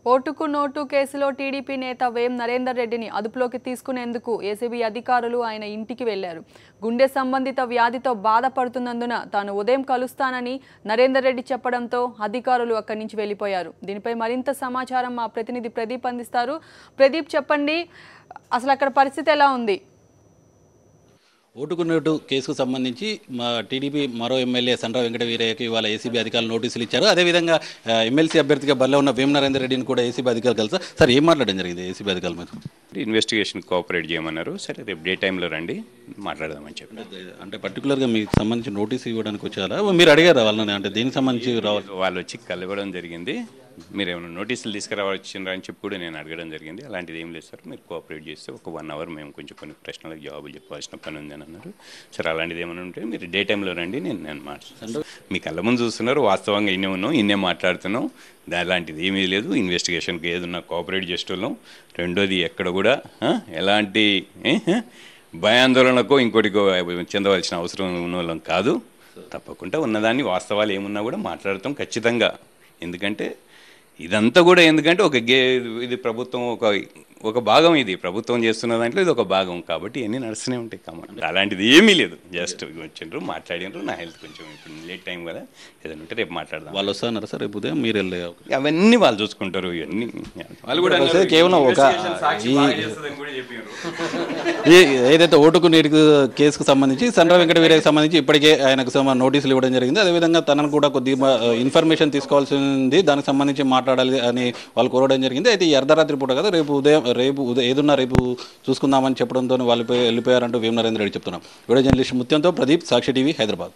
ఓటుకు నోటు కేసులో టీడీపీ నేత వేం నరేందర్ రెడ్డిని అదుపులోకి తీసుకునేందుకు ఏసీబీ అధికారులు ఆయన ఇంటికి వెళ్లారు. గుండె సంబంధిత వ్యాధితో బాధపడుతున్నందున తాను ఉదయం కలుస్తానని నరేందర్ రెడ్డి చెప్పడంతో అధికారులు అక్కడి నుంచి వెళ్లిపోయారు. దీనిపై మరింత సమాచారం మా ప్రతినిధి ప్రదీప్ అందిస్తారు. ప్రదీప్, చెప్పండి, అసలు అక్కడ పరిస్థితి ఎలా ఉంది? ఓటుకు నోటు కేసుకు సంబంధించి మా టీడీపీ మరో ఎమ్మెల్యే సండ్ర వెంకట వీరయ్యకి ఇవాళ ఏసీబీ అధికారులు నోటీసులు ఇచ్చారు. అదేవిధంగా ఎమ్మెల్సీ అభ్యర్థిగా బరిలో ఉన్న వేం నరేందర్ రెడ్డిని కూడా ఏసీబీ అధికారులు కలిసి సార్ ఏం మాట్లాడడం జరిగింది ఏసీబీ అధికారుల మీద? ఇన్వెస్టిగేషన్ కోఆపరేట్ చేయమన్నారు. సరే రేపు డే టైంలో రండి మాట్లాడదామని చెప్పి. అంటే పర్టికులర్గా మీకు సంబంధించి నోటీస్ ఇవ్వడానికి వచ్చారా, మీరు అడిగారా వాళ్ళని? అంటే దీనికి సంబంధించి వాళ్ళు వచ్చి కలవడం జరిగింది. మీరు ఏమైనా నోటీసులు తీసుకురావచ్చిండ్రా అని చెప్పి కూడా నేను అడగడం జరిగింది. అలాంటిది ఏం లేదు సార్, మీరు కోఆపరేట్ చేస్తే ఒక 1 అవర్ మేము కొంచెం కొన్ని ప్రశ్నలకు జవాబులు చెప్పాల్సిన పని ఉంది అని అన్నారు. సరే అలాంటిది ఏమైనా ఉంటే మీరు డే టైంలో రండి, నేను మాట్లాడతాను. మీ కళ్ళ ముందు చూస్తున్నారు, వాస్తవంగా ఇన్నే మాట్లాడుతున్నాం. అలాంటిది ఏమీ లేదు. ఇన్వెస్టిగేషన్కి ఏదన్నా కోఆపరేట్ చేస్తున్నాం. రెండోది ఎక్కడ కూడా ఎలాంటి భయాందోళనకో ఇంకోటికో చెందవలసిన అవసరం ఉన్న వాళ్ళం కాదు. తప్పకుండా ఉన్నదాన్ని వాస్తవాలు ఏమున్నా కూడా మాట్లాడతాం ఖచ్చితంగా. ఎందుకంటే ఇదంతా కూడా ఎందుకంటే ఇది ప్రభుత్వం ఒక భాగం, ఇది ప్రభుత్వం చేస్తున్న దాంట్లో ఇది ఒక భాగం కాబట్టి ఇవన్నీ నడుస్తూనే ఉంటాయి. కామన్ అలాంటిది ఏమీ లేదు. జస్ట్ వచ్చిండ్రు, మాట్లాడినారు. నా హెల్త్ కొంచెం ఇప్పుడు లేట్ టైం కదా, ఏదైనా ఉంటే రేపు మాట్లాడదాం. వాళ్ళు వస్తున్నారు సార్ రేపు ఉదయం, మీరు వెళ్ళే అవన్నీ వాళ్ళు చూసుకుంటారు. ఇవన్నీ వాళ్ళు కూడా కేవలం ఒక ఏదైతే ఓటుకు నీటి కేసుకు సంబంధించి సండ్ర వెంకట వీరయ్యకి సంబంధించి ఇప్పటికే ఆయనకు నోటీసులు ఇవ్వడం జరిగింది. అదేవిధంగా తనను కూడా కొద్దిగా ఇన్ఫర్మేషన్ తీసుకోవాల్సింది, దానికి సంబంధించి మాట్లాడాలి అని వాళ్ళు కోరడం జరిగింది. అయితే ఈ అర్ధరాత్రి పూట కదా, రేపు ఉదయం ఏదున్నా రేపు చూసుకుందామని చెప్పడంతో వాళ్ళు వెళ్ళిపోయారంటూ వేం నరేందర్ రెడ్డి చెప్తున్నాం. వీడియో జర్నలిస్ట్ ముత్యంతో ప్రదీప్, సాక్షి టీవీ, హైదరాబాద్.